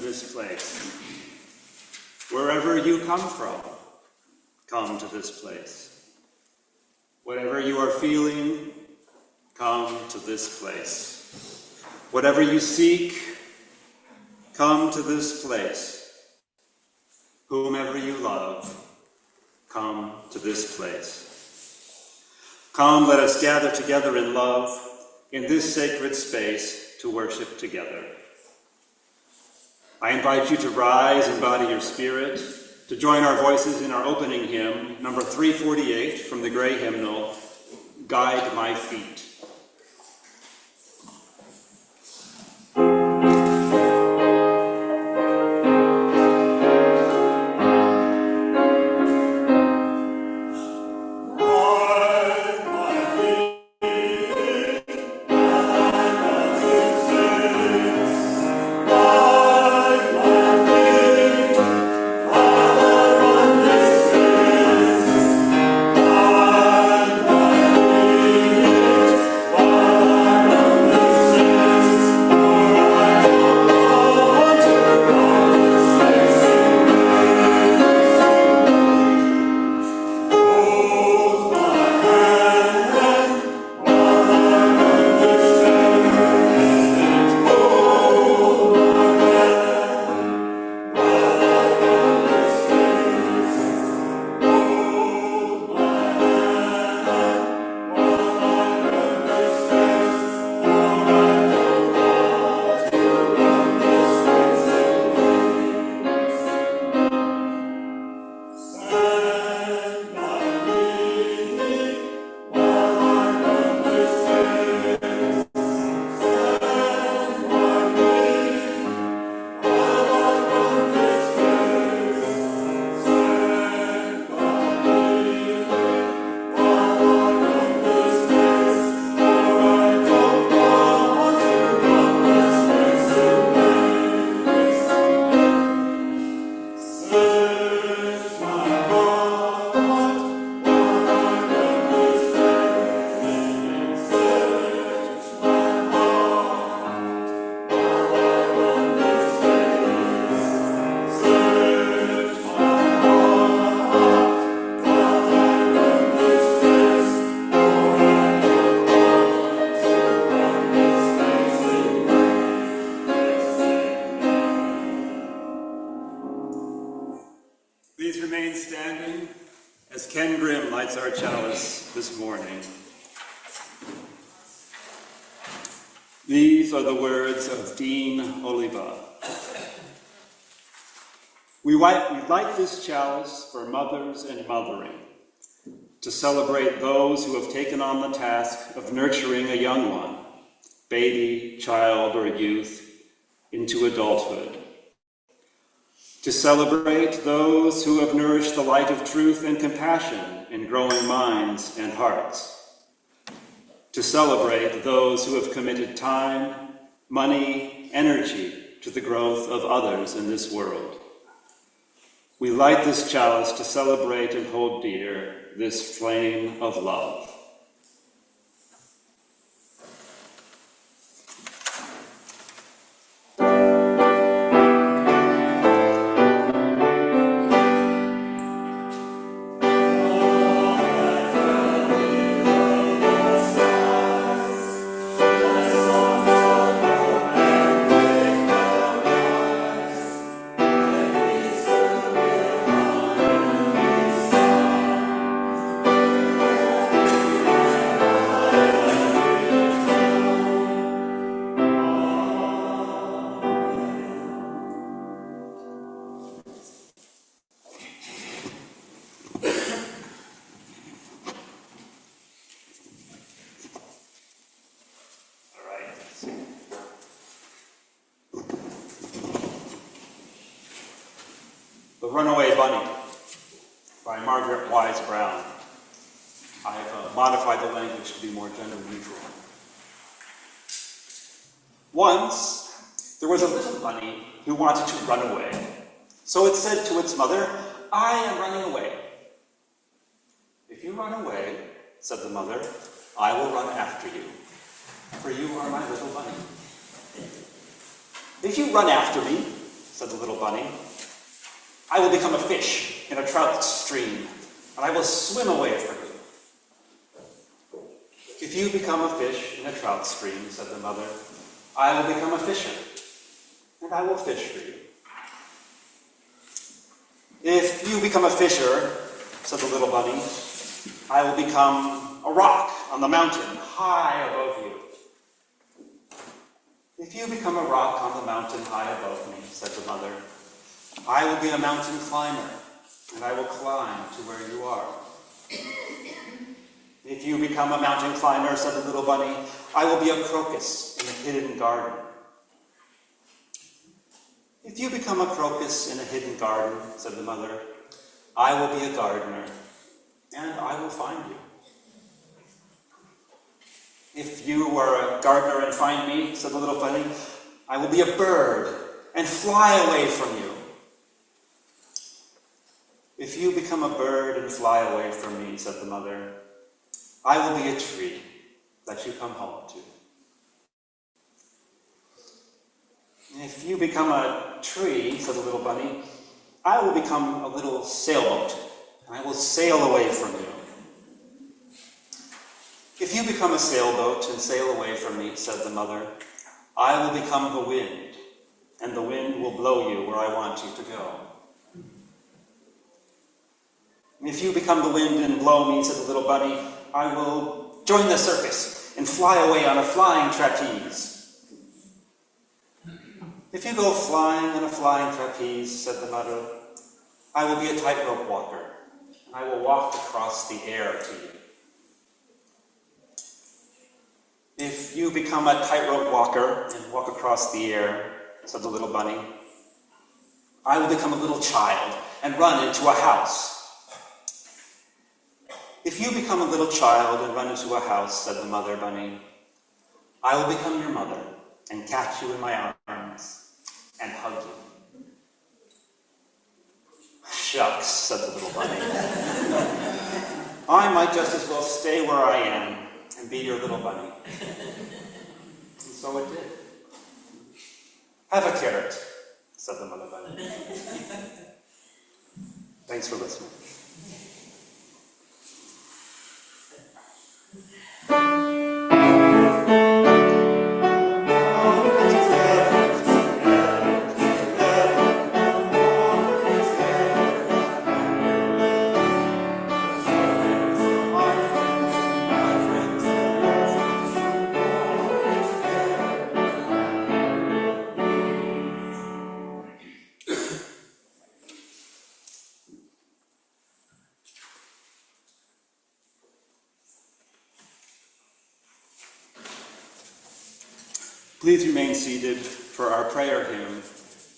this place. Wherever you come from, come to this place. Whatever you are feeling, come to this place. Whatever you seek, come to this place. Whomever you love, come to this place. Come, let us gather together in love in this sacred space to worship together. I invite you to rise and embody your spirit, to join our voices in our opening hymn, number 348 from the Gray Hymnal, Guide My Feet. Please remain standing as Ken Grimm lights our chalice this morning. These are the words of Dean Oliva. We light this chalice for mothers and mothering, to celebrate those who have taken on the task of nurturing a young one, baby, child, or youth, into adulthood. To celebrate those who have nourished the light of truth and compassion in growing minds and hearts. To celebrate those who have committed time, money, energy to the growth of others in this world. We light this chalice to celebrate and hold dear this flame of love. The Runaway Bunny by Margaret Wise Brown. I've modified the language to be more gender neutral. Once, there was a little bunny who wanted to run away. So it said to its mother, "I am running away." "If you run away," said the mother, "I will run after you, for you are my little bunny." "If you run after me," said the little bunny. I will become a fish in a trout stream, and I will swim away from you. If you become a fish in a trout stream, said the mother, I will become a fisher, and I will fish for you. If you become a fisher, said the little bunny, I will become a rock on the mountain high above you. If you become a rock on the mountain high above me, said the mother, I will be a mountain climber, and I will climb to where you are. If you become a mountain climber, said the little bunny, I will be a crocus in a hidden garden. If you become a crocus in a hidden garden, said the mother, I will be a gardener, and I will find you. If you are a gardener and find me, said the little bunny, I will be a bird and fly away from you. If you become a bird and fly away from me, said the mother, I will be a tree that you come home to. If you become a tree, said the little bunny, I will become a little sailboat, and I will sail away from you. If you become a sailboat and sail away from me, said the mother, I will become the wind, and the wind will blow you where I want you to go. If you become the wind and blow me, said the little bunny, I will join the circus and fly away on a flying trapeze. If you go flying on a flying trapeze, said the mother, I will be a tightrope walker, and I will walk across the air to you. If you become a tightrope walker and walk across the air, said the little bunny, I will become a little child and run into a house. If you become a little child and run into a house, said the mother bunny, I will become your mother and catch you in my arms and hug you. Shucks, said the little bunny. I might just as well stay where I am and be your little bunny. And so it did. Have a carrot, said the mother bunny. Thanks for listening. Please remain seated for our prayer hymn,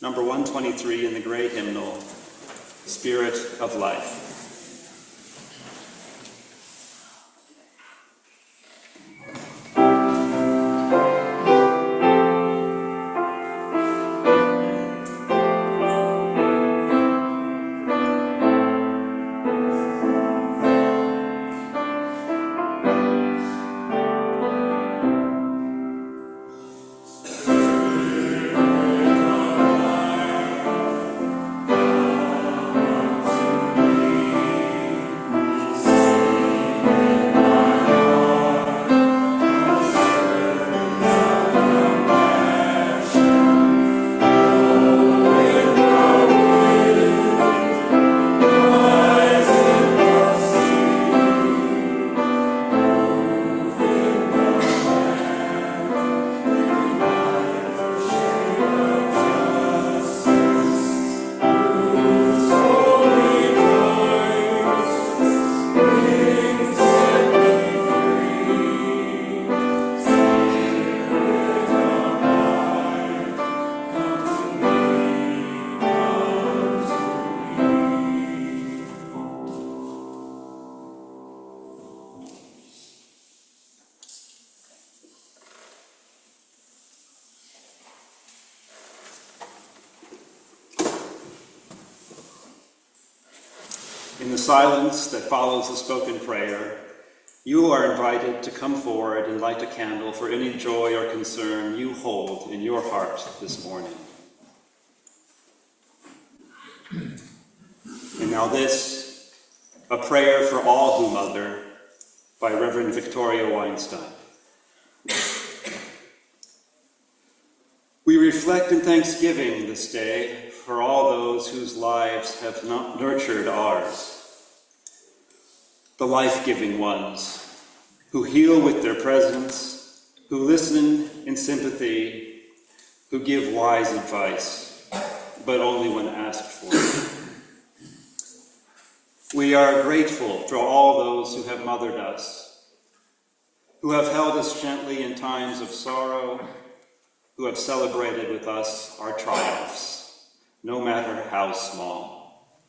number 123 in the gray hymnal, Spirit of Life. In the silence that follows the spoken prayer, you are invited to come forward and light a candle for any joy or concern you hold in your heart this morning. And now this, a prayer for all who mother, by Reverend Victoria Weinstein. We reflect in thanksgiving this day for all those whose lives have nurtured ours, the life-giving ones who heal with their presence, who listen in sympathy, who give wise advice, but only when asked for. We are grateful for all those who have mothered us, who have held us gently in times of sorrow, who have celebrated with us our triumphs, no matter how small,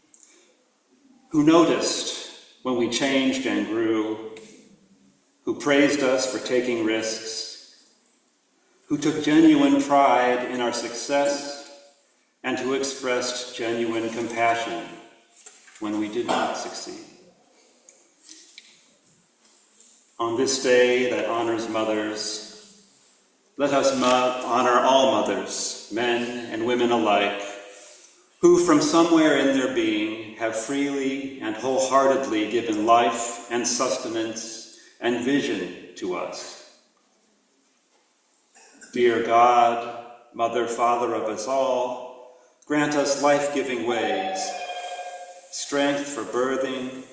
who noticed when we changed and grew, who praised us for taking risks, who took genuine pride in our success, and who expressed genuine compassion when we did not succeed. On this day that honors mothers, let us honor all mothers, men and women alike, who from somewhere in their being have freely and wholeheartedly given life and sustenance and vision to us. Dear God, Mother, Father of us all, grant us life-giving ways, strength for birthing,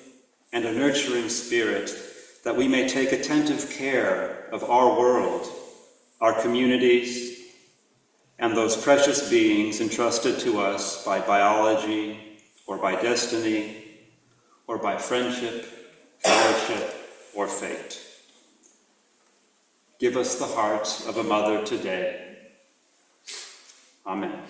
and a nurturing spirit that we may take attentive care of our world, our communities, and those precious beings entrusted to us by biology, or by destiny, or by friendship, fellowship, or fate. Give us the heart of a mother today. Amen.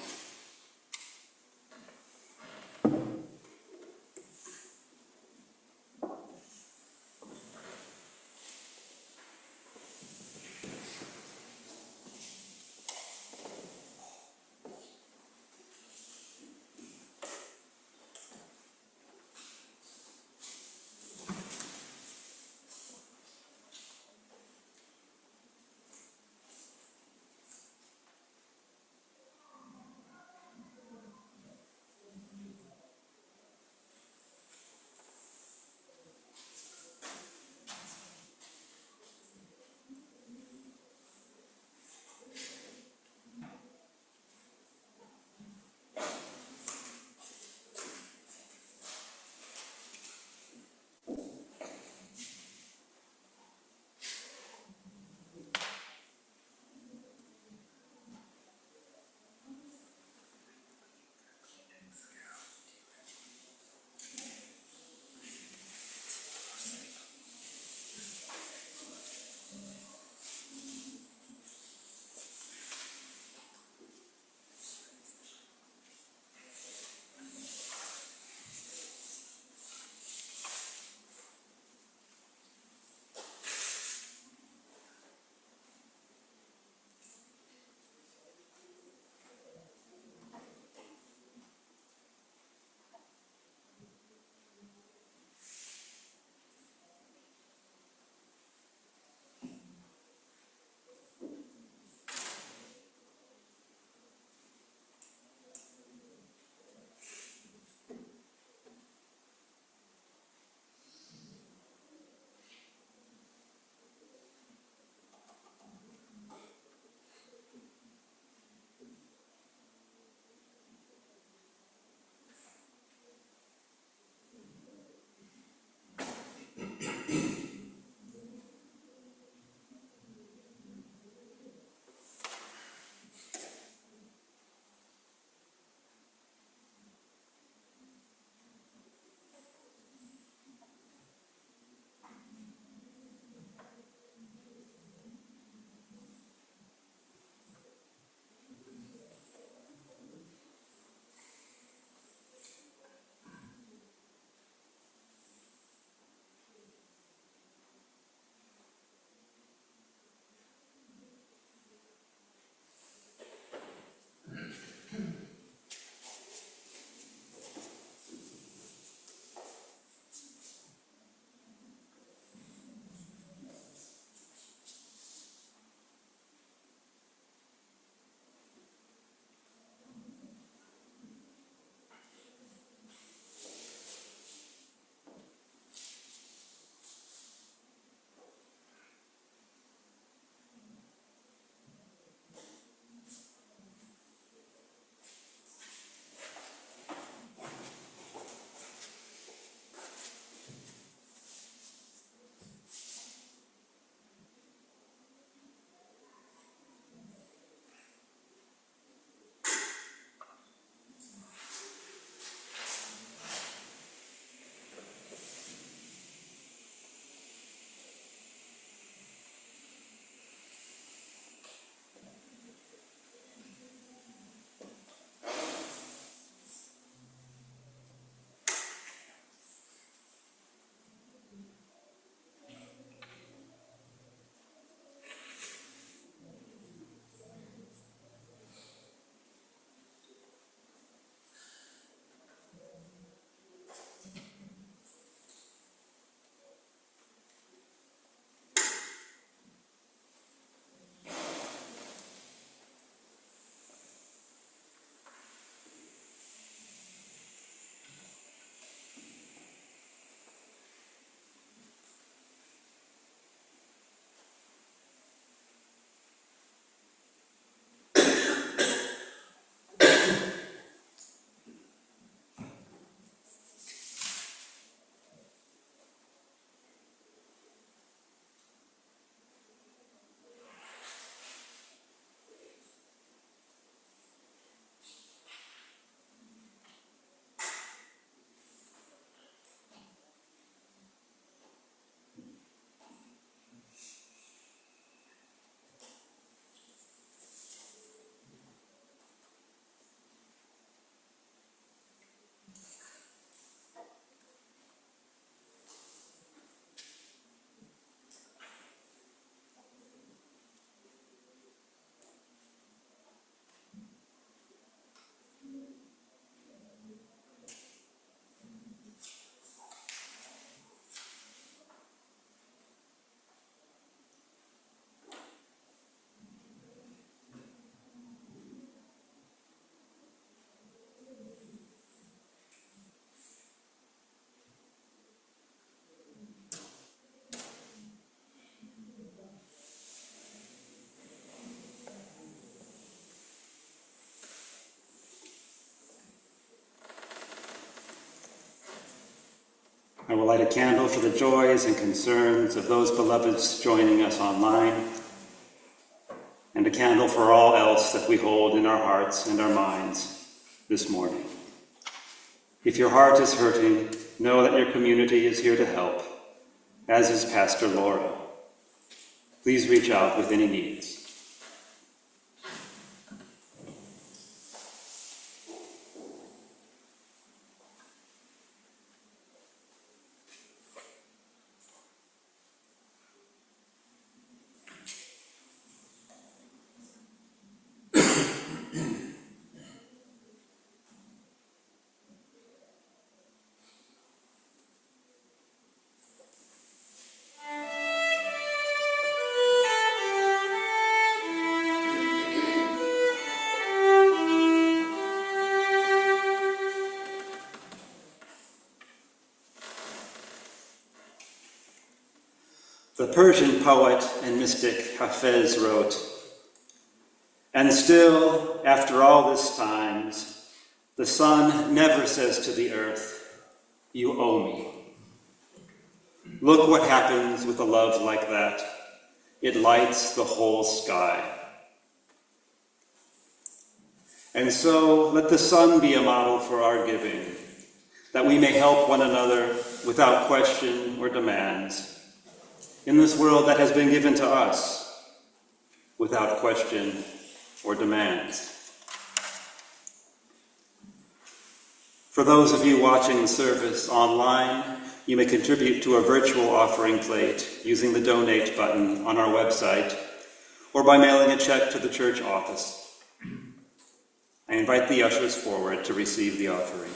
I will light a candle for the joys and concerns of those beloveds joining us online, and a candle for all else that we hold in our hearts and our minds this morning. If your heart is hurting, know that your community is here to help, as is Pastor Laura. Please reach out with any needs. The Persian poet and mystic Hafez wrote, "And still, after all this times, the sun never says to the earth, 'You owe me.' Look what happens with a love like that. It lights the whole sky. And so let the sun be a model for our giving, that we may help one another without question or demands, in this world that has been given to us without question or demands." For those of you watching the service online, you may contribute to a virtual offering plate using the donate button on our website or by mailing a check to the church office. I invite the ushers forward to receive the offering.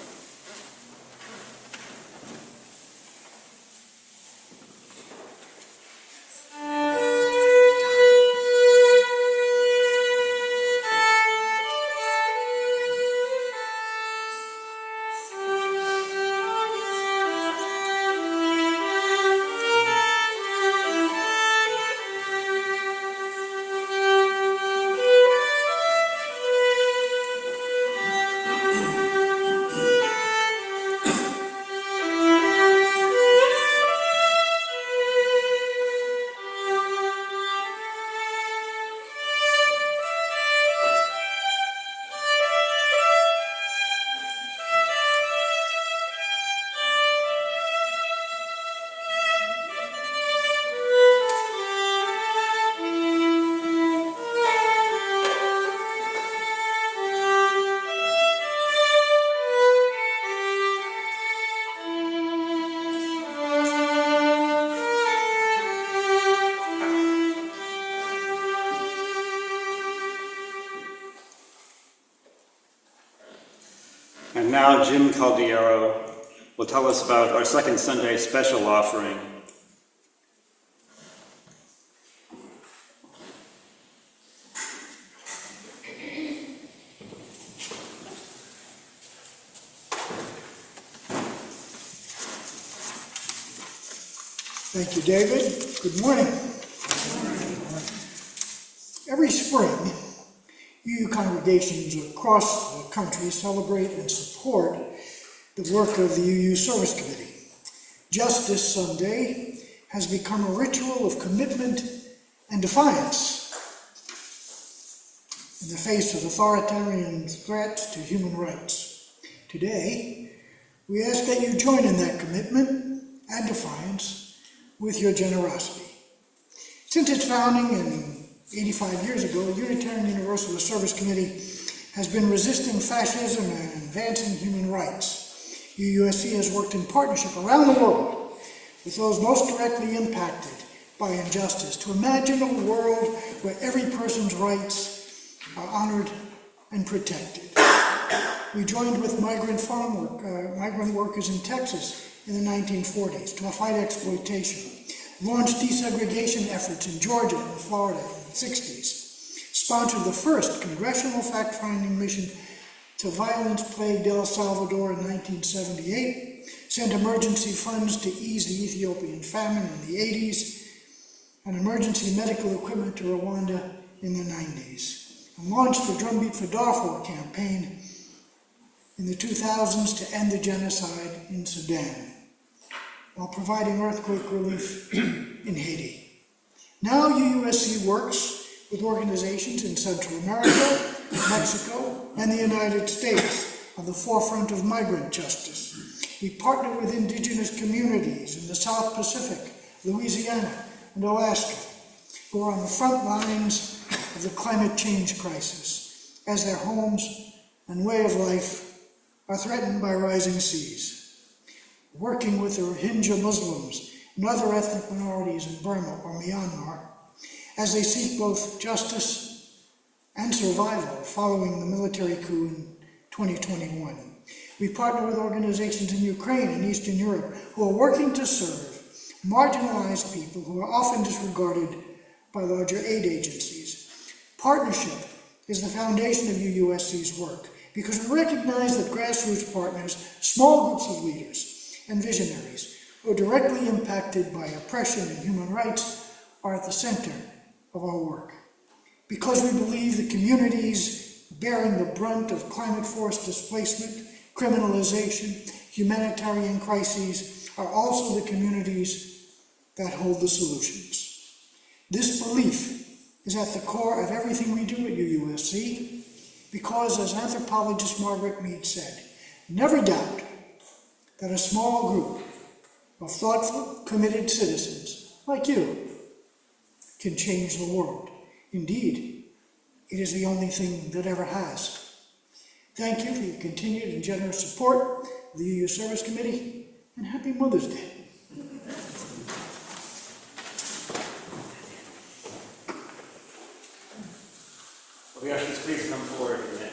And now Jim Caldiero will tell us about our second Sunday special offering. Thank you, David. Good morning. Every spring, UU congregations across the country celebrate and support the work of the UU Service Committee. Just this Sunday has become a ritual of commitment and defiance in the face of authoritarian threats to human rights. Today, we ask that you join in that commitment and defiance with your generosity. Since its founding 85 years ago, the Unitarian Universalist Service Committee has been resisting fascism and advancing human rights. UUSC has worked in partnership around the world with those most directly impacted by injustice to imagine a world where every person's rights are honored and protected. We joined with migrant workers in Texas in the 1940s to fight exploitation, launched desegregation efforts in Georgia and Florida in the 60s, sponsored the first congressional fact-finding mission to violence-plagued El Salvador in 1978, sent emergency funds to ease the Ethiopian famine in the 80s, and emergency medical equipment to Rwanda in the 90s, and launched the Drumbeat for Darfur campaign in the 2000s to end the genocide in Sudan. while providing earthquake relief in Haiti. Now UUSC works with organizations in Central America, Mexico, and the United States on the forefront of migrant justice. We partner with indigenous communities in the South Pacific, Louisiana, and Alaska, who are on the front lines of the climate change crisis, as their homes and way of life are threatened by rising seas. Working with the Rohingya Muslims and other ethnic minorities in Burma or Myanmar, as they seek both justice and survival following the military coup in 2021. We partner with organizations in Ukraine and Eastern Europe who are working to serve marginalized people who are often disregarded by larger aid agencies. Partnership is the foundation of UUSC's work because we recognize that grassroots partners, small groups of leaders and visionaries who are directly impacted by oppression and human rights are at the center of our work. Because we believe the communities bearing the brunt of climate-forced displacement, criminalization, humanitarian crises are also the communities that hold the solutions. This belief is at the core of everything we do at UUSC because, as anthropologist Margaret Mead said, never doubt that a small group of thoughtful, committed citizens like you can change the world. Indeed, it is the only thing that ever has. Thank you for your continued and generous support of the UU Service Committee, and happy Mother's Day. Will the ushers please come forward again?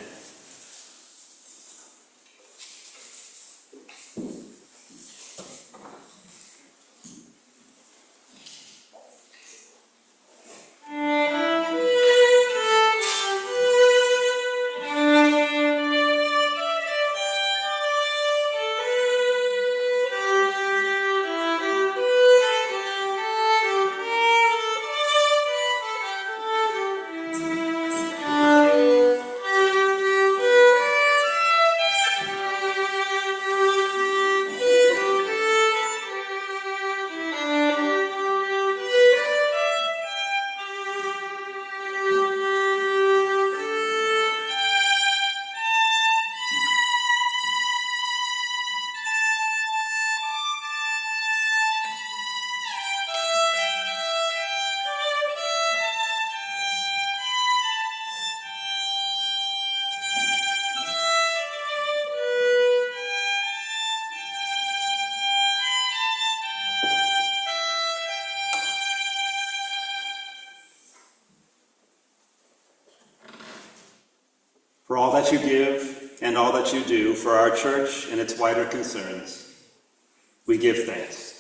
For all that you give and all that you do for our church and its wider concerns, we give thanks.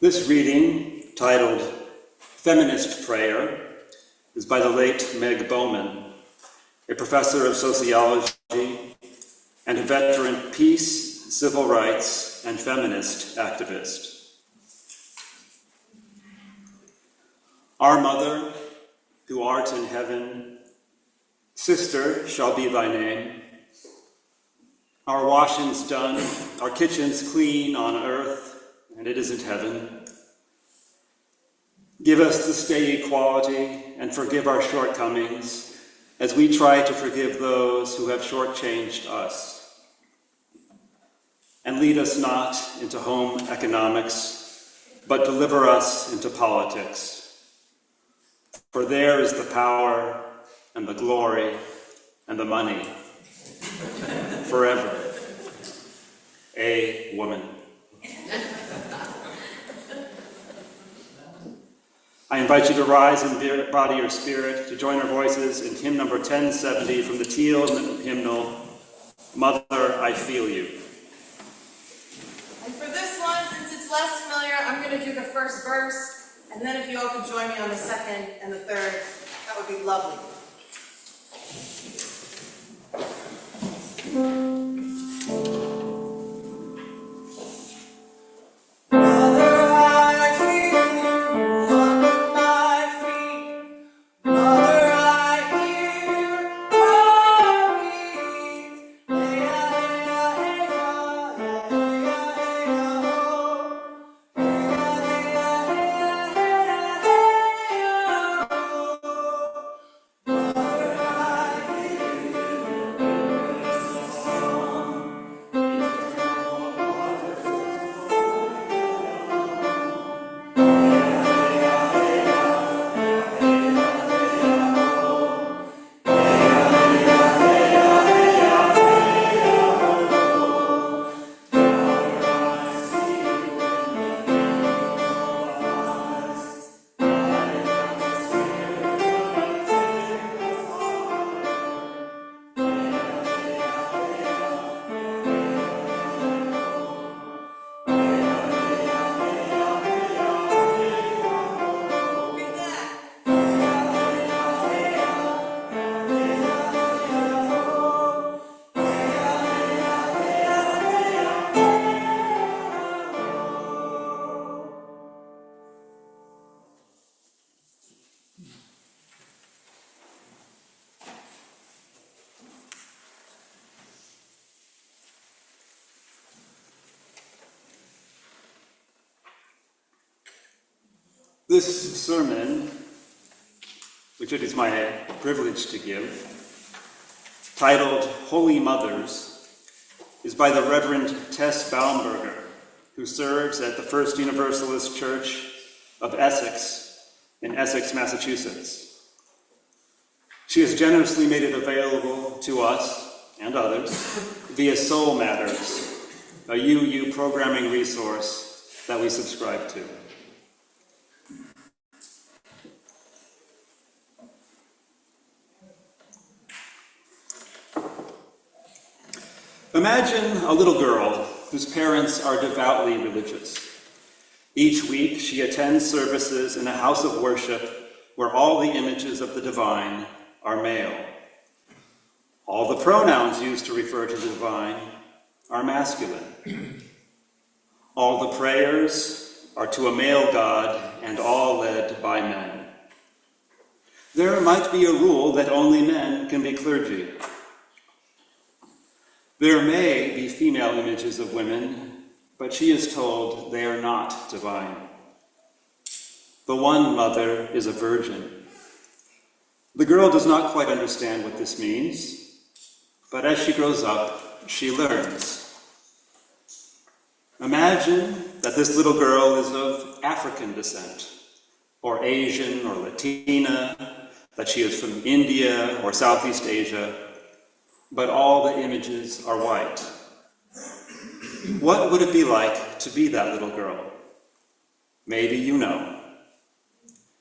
This reading, titled Feminist Prayer, is by the late Meg Bowman, a professor of sociology and a veteran peace, civil rights, and feminist activist. Our Mother, who art in heaven, sister shall be thy name. Our washing's done, our kitchen's clean on earth, and it isn't heaven. Give us this day equality and forgive our shortcomings as we try to forgive those who have shortchanged us. And lead us not into home economics, but deliver us into politics. For there is the power and the glory and the money forever. A woman. I invite you to rise in body or spirit to join our voices in hymn number 1070 from the Teal hymnal, Mother, I Feel You. And for this one, since it's less familiar, I'm going to do the first verse, and then if you all could join me on the second and the third, that would be lovely. This sermon, which it is my privilege to give, titled Holy Mothers, is by the Reverend Tess Baumberger, who serves at the First Universalist Church of Essex in Essex, Massachusetts. She has generously made it available to us and others via Soul Matters, a UU programming resource that we subscribe to. Imagine a little girl whose parents are devoutly religious. Each week she attends services in a house of worship where all the images of the divine are male. All the pronouns used to refer to the divine are masculine. All the prayers are to a male God and all led by men. There might be a rule that only men can be clergy. There may be female images of women, but she is told they are not divine. The one mother is a virgin. The girl does not quite understand what this means, but as she grows up, she learns. Imagine that this little girl is of African descent, or Asian or Latina, that she is from India or Southeast Asia, but all the images are white. What would it be like to be that little girl? Maybe you know.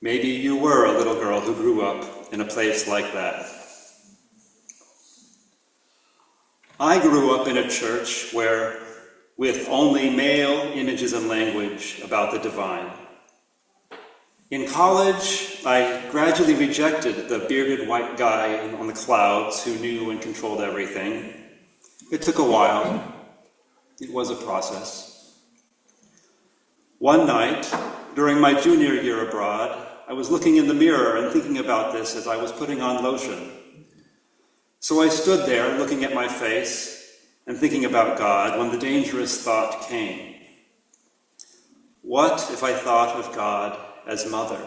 Maybe you were a little girl who grew up in a place like that. I grew up in a church where with only male images and language about the divine. In college, I gradually rejected the bearded white guy on the clouds who knew and controlled everything. It took a while. It was a process. One night, during my junior year abroad, I was looking in the mirror and thinking about this as I was putting on lotion. So I stood there looking at my face and thinking about God when the dangerous thought came. What if I thought of God as mother?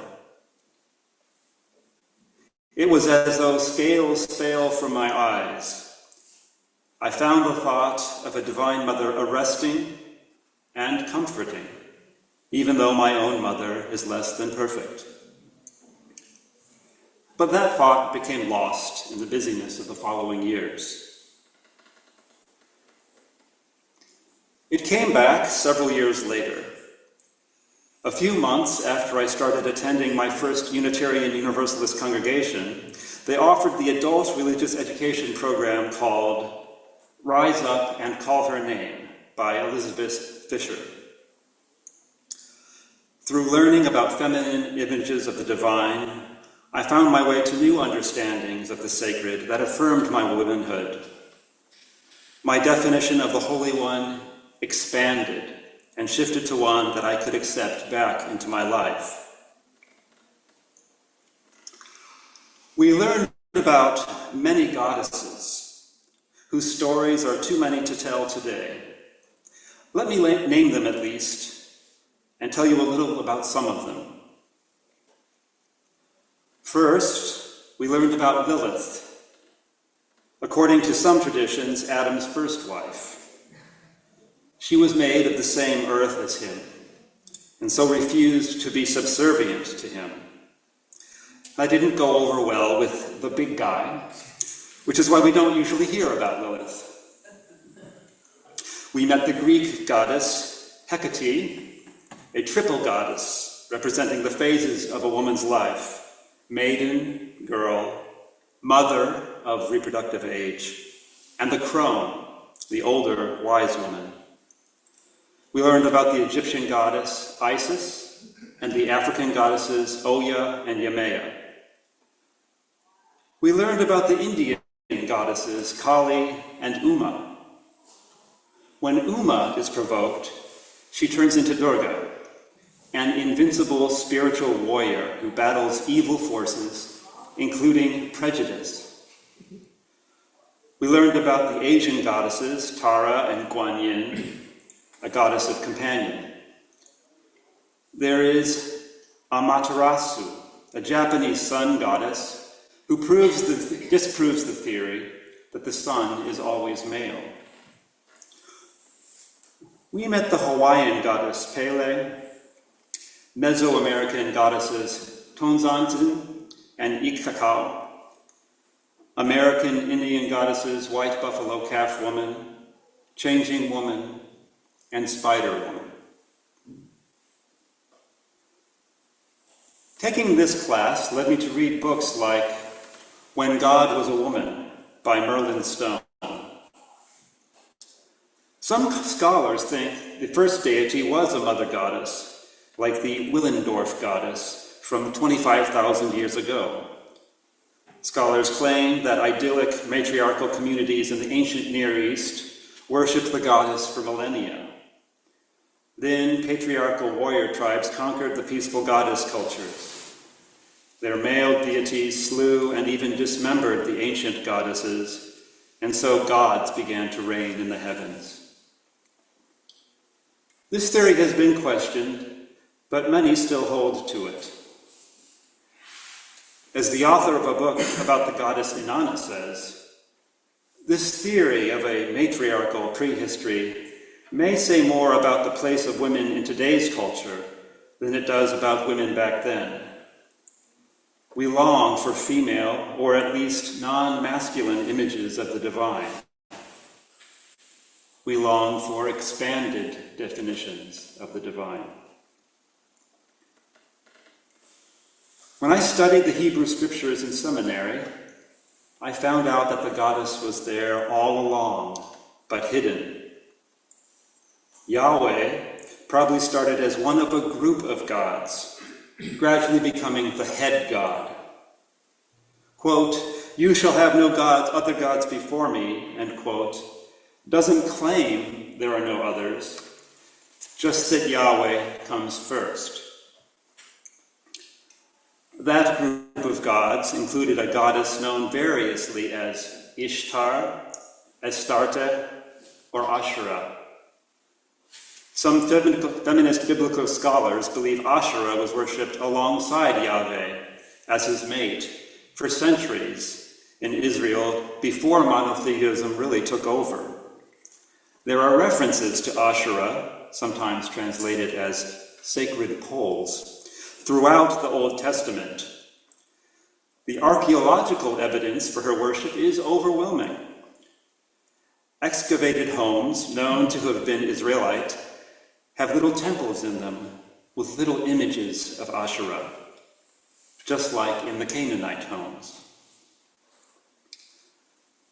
It was as though scales fell from my eyes. I found the thought of a divine mother arresting and comforting, even though my own mother is less than perfect. But that thought became lost in the busyness of the following years. It came back several years later. A few months after I started attending my first Unitarian Universalist congregation, they offered the adult religious education program called Rise Up and Call Her Name by Elizabeth Fisher. Through learning about feminine images of the divine, I found my way to new understandings of the sacred that affirmed my womanhood. My definition of the Holy One expanded and shifted to one that I could accept back into my life. We learned about many goddesses whose stories are too many to tell today. Let me name them at least and tell you a little about some of them. First, we learned about Lilith, according to some traditions, Adam's first wife. She was made of the same earth as him, and so refused to be subservient to him. That didn't go over well with the big guy, which is why we don't usually hear about Lilith. We met the Greek goddess Hecate, a triple goddess representing the phases of a woman's life: maiden, girl, mother of reproductive age, and the crone, the older wise woman. We learned about the Egyptian goddess Isis and the African goddesses Oya and Yemaya. We learned about the Indian goddesses Kali and Uma. When Uma is provoked, she turns into Durga, an invincible spiritual warrior who battles evil forces, including prejudice. We learned about the Asian goddesses Tara and Guan Yin, a goddess of companion. There is Amaterasu, a Japanese sun goddess who disproves the theory that the sun is always male. We met the Hawaiian goddess Pele, Mesoamerican goddesses Tonzantzin and Ikakau, American Indian goddesses White Buffalo Calf Woman, Changing Woman, and Spider Woman. Taking this class led me to read books like When God Was a Woman by Merlin Stone. Some scholars think the first deity was a mother goddess, like the Willendorf goddess from 25,000 years ago. Scholars claim that idyllic matriarchal communities in the ancient Near East worshipped the goddess for millennia. Then patriarchal warrior tribes conquered the peaceful goddess cultures. Their male deities slew and even dismembered the ancient goddesses, and so gods began to reign in the heavens. This theory has been questioned, but many still hold to it. As the author of a book about the goddess Inanna says, this theory of a matriarchal prehistory may say more about the place of women in today's culture than it does about women back then. We long for female, or at least non-masculine images of the divine. We long for expanded definitions of the divine. When I studied the Hebrew scriptures in seminary, I found out that the goddess was there all along, but hidden. Yahweh probably started as one of a group of gods, gradually becoming the head god. Quote, "You shall have no gods, other gods before me," end quote, doesn't claim there are no others, just that Yahweh comes first. That group of gods included a goddess known variously as Ishtar, Astarte, or Asherah. Some feminist biblical scholars believe Asherah was worshipped alongside Yahweh as his mate for centuries in Israel before monotheism really took over. There are references to Asherah, sometimes translated as sacred poles, throughout the Old Testament. The archaeological evidence for her worship is overwhelming. Excavated homes, known to have been Israelite, have little temples in them with little images of Asherah, just like in the Canaanite homes.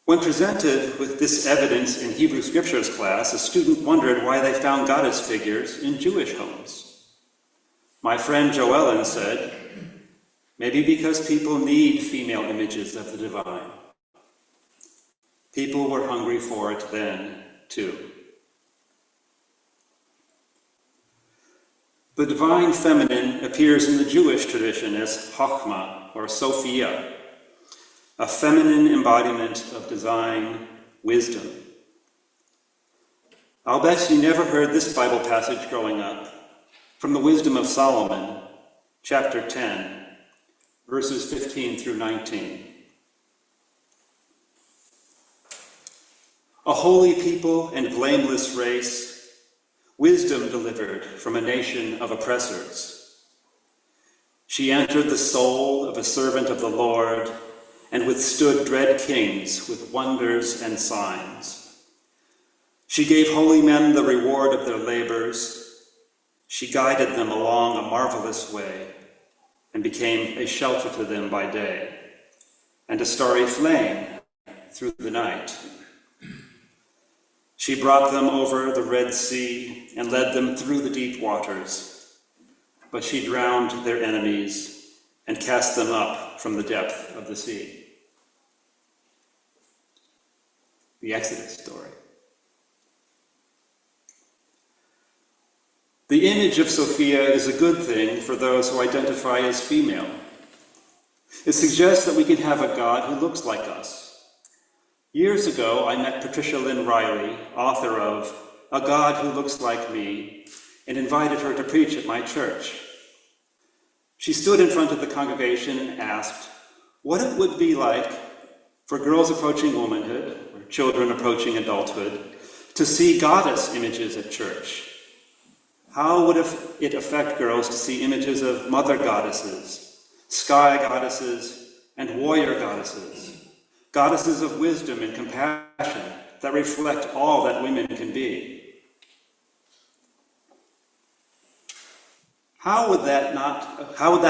When presented with this evidence in Hebrew Scriptures class, a student wondered why they found goddess figures in Jewish homes. My friend Joellen said, maybe because people need female images of the divine. People were hungry for it then, too. The divine feminine appears in the Jewish tradition as Chochmah, or Sophia, a feminine embodiment of divine wisdom. I'll bet you never heard this Bible passage growing up, from the Wisdom of Solomon, chapter 10, verses 15 through 19. A holy people and blameless race, wisdom delivered from a nation of oppressors. She entered the soul of a servant of the Lord and withstood dread kings with wonders and signs. She gave holy men the reward of their labors. She guided them along a marvelous way and became a shelter to them by day and a starry flame through the night. She brought them over the Red Sea and led them through the deep waters, but she drowned their enemies and cast them up from the depth of the sea. The Exodus story. The image of Sophia is a good thing for those who identify as female. It suggests that we can have a God who looks like us. Years ago, I met Patricia Lynn Riley, author of A God Who Looks Like Me, and invited her to preach at my church. She stood in front of the congregation and asked what it would be like for girls approaching womanhood, or children approaching adulthood, to see goddess images at church. How would it affect girls to see images of mother goddesses, sky goddesses, and warrior goddesses? Goddesses of wisdom and compassion that reflect all that women can be. How would that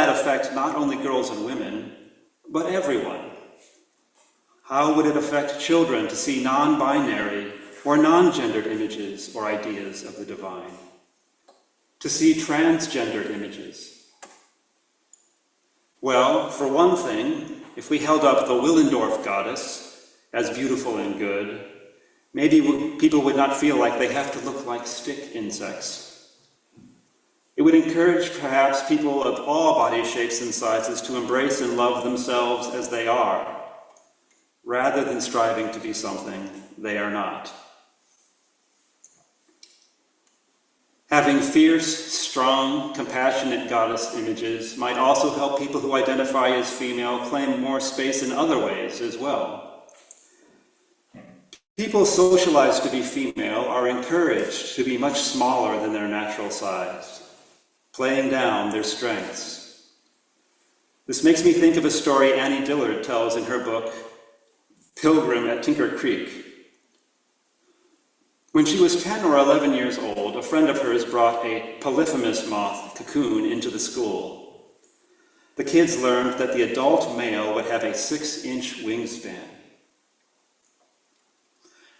affect not only girls and women, but everyone? How would it affect children to see non-binary or non-gendered images or ideas of the divine? To see transgendered images? Well, for one thing, if we held up the Willendorf goddess as beautiful and good, maybe people would not feel like they have to look like stick insects. It would encourage perhaps people of all body shapes and sizes to embrace and love themselves as they are, rather than striving to be something they are not. Having fierce, strong, compassionate goddess images might also help people who identify as female claim more space in other ways as well. People socialized to be female are encouraged to be much smaller than their natural size, playing down their strengths. This makes me think of a story Annie Dillard tells in her book, Pilgrim at Tinker Creek. When she was 10 or 11 years old, a friend of hers brought a polyphemus moth cocoon into the school. The kids learned that the adult male would have a 6-inch wingspan.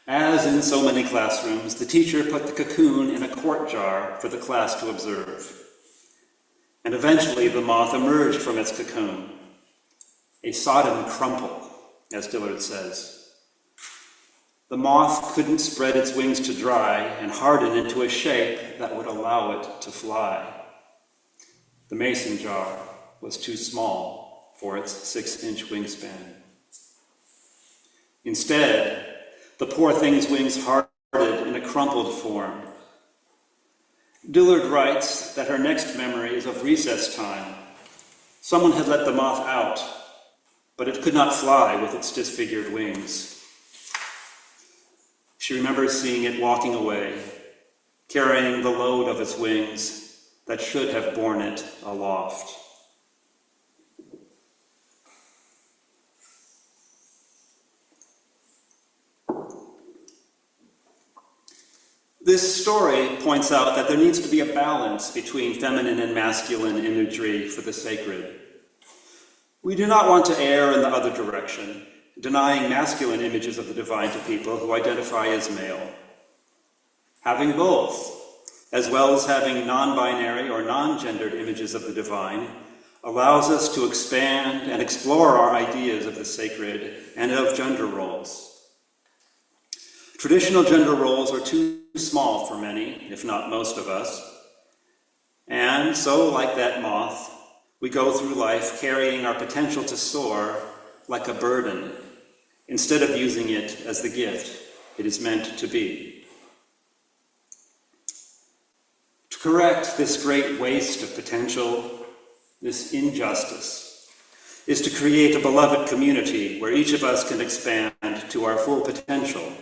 As in so many classrooms, the teacher put the cocoon in a quart jar for the class to observe. And eventually the moth emerged from its cocoon, a sodden crumple, as Dillard says. The moth couldn't spread its wings to dry and harden into a shape that would allow it to fly. The mason jar was too small for its 6-inch wingspan. Instead, the poor thing's wings hardened in a crumpled form. Dillard writes that her next memory is of recess time. Someone had let the moth out, but it could not fly with its disfigured wings. She remembers seeing it walking away, carrying the load of its wings that should have borne it aloft. This story points out that there needs to be a balance between feminine and masculine imagery for the sacred. We do not want to err in the other direction, denying masculine images of the divine to people who identify as male. Having both, as well as having non-binary or non-gendered images of the divine, allows us to expand and explore our ideas of the sacred and of gender roles. Traditional gender roles are too small for many, if not most of us. And so, like that moth, we go through life carrying our potential to soar like a burden, instead of using it as the gift it is meant to be. To correct this great waste of potential, this injustice, is to create a beloved community where each of us can expand to our full potential.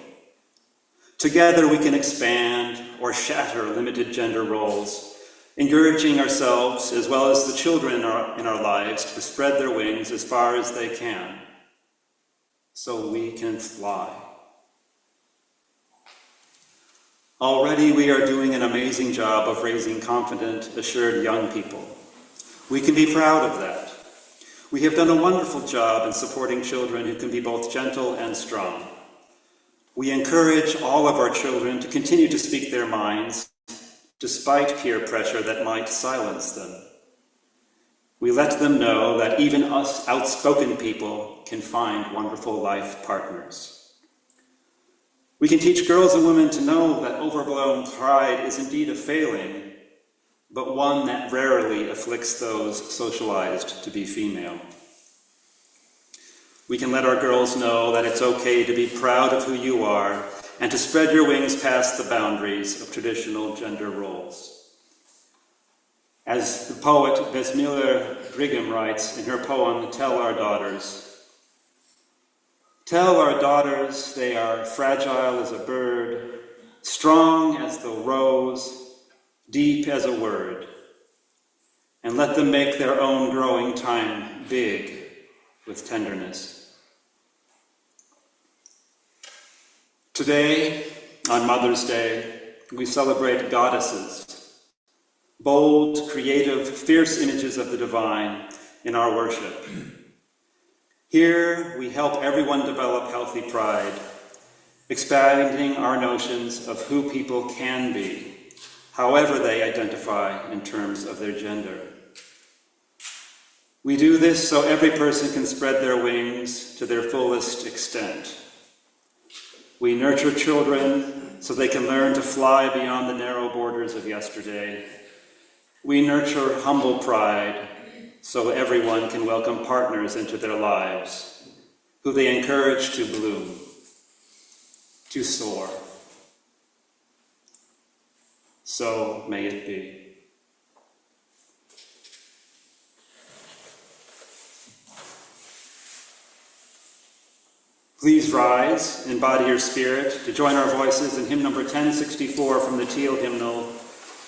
Together we can expand or shatter limited gender roles, encouraging ourselves as well as the children in our lives to spread their wings as far as they can, so we can fly. Already we are doing an amazing job of raising confident, assured young people. We can be proud of that. We have done a wonderful job in supporting children who can be both gentle and strong. We encourage all of our children to continue to speak their minds, despite peer pressure that might silence them. We let them know that even us outspoken people can find wonderful life partners. We can teach girls and women to know that overblown pride is indeed a failing, but one that rarely afflicts those socialized to be female. We can let our girls know that it's okay to be proud of who you are and to spread your wings past the boundaries of traditional gender roles. As the poet Besmiller Brigham writes in her poem, Tell Our Daughters, tell our daughters they are fragile as a bird, strong as the rose, deep as a word, and let them make their own growing time big with tenderness. Today, on Mother's Day, we celebrate goddesses, bold, creative, fierce images of the divine in our worship. Here, we help everyone develop healthy pride, expanding our notions of who people can be, however they identify in terms of their gender. We do this so every person can spread their wings to their fullest extent. We nurture children so they can learn to fly beyond the narrow borders of yesterday. We nurture humble pride so everyone can welcome partners into their lives, who they encourage to bloom, to soar. So may it be. Please rise, embody your spirit, to join our voices in hymn number 1064 from the Teal hymnal,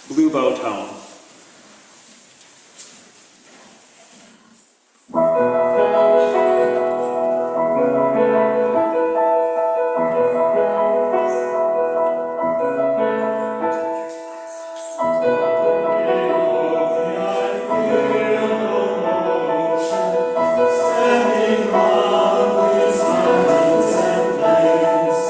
Blue Boat Home. Standing on these mountains and plains,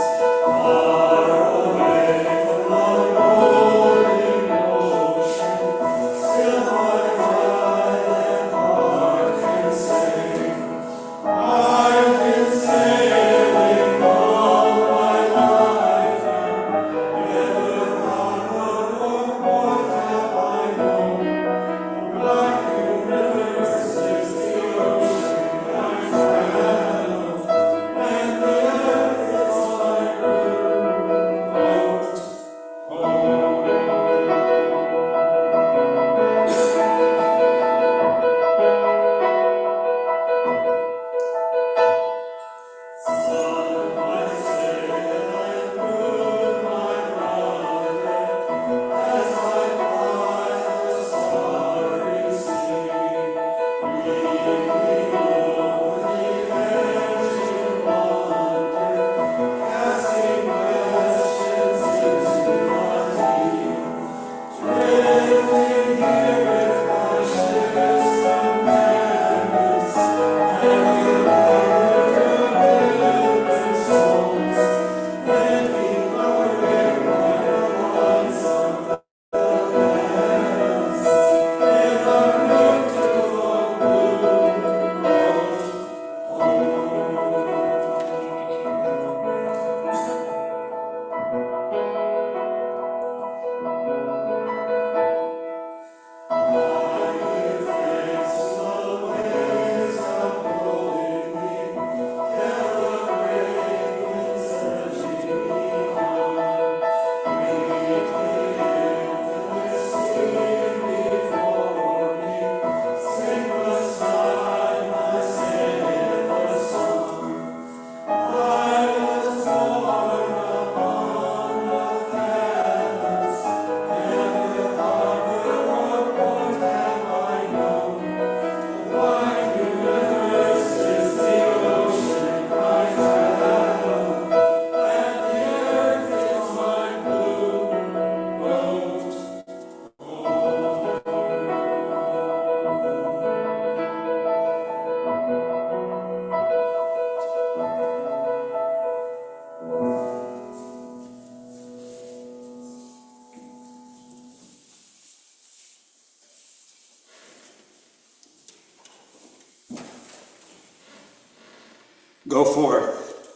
Go forth.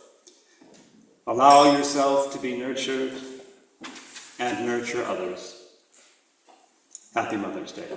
Allow yourself to be nurtured and nurture others. Happy Mother's Day.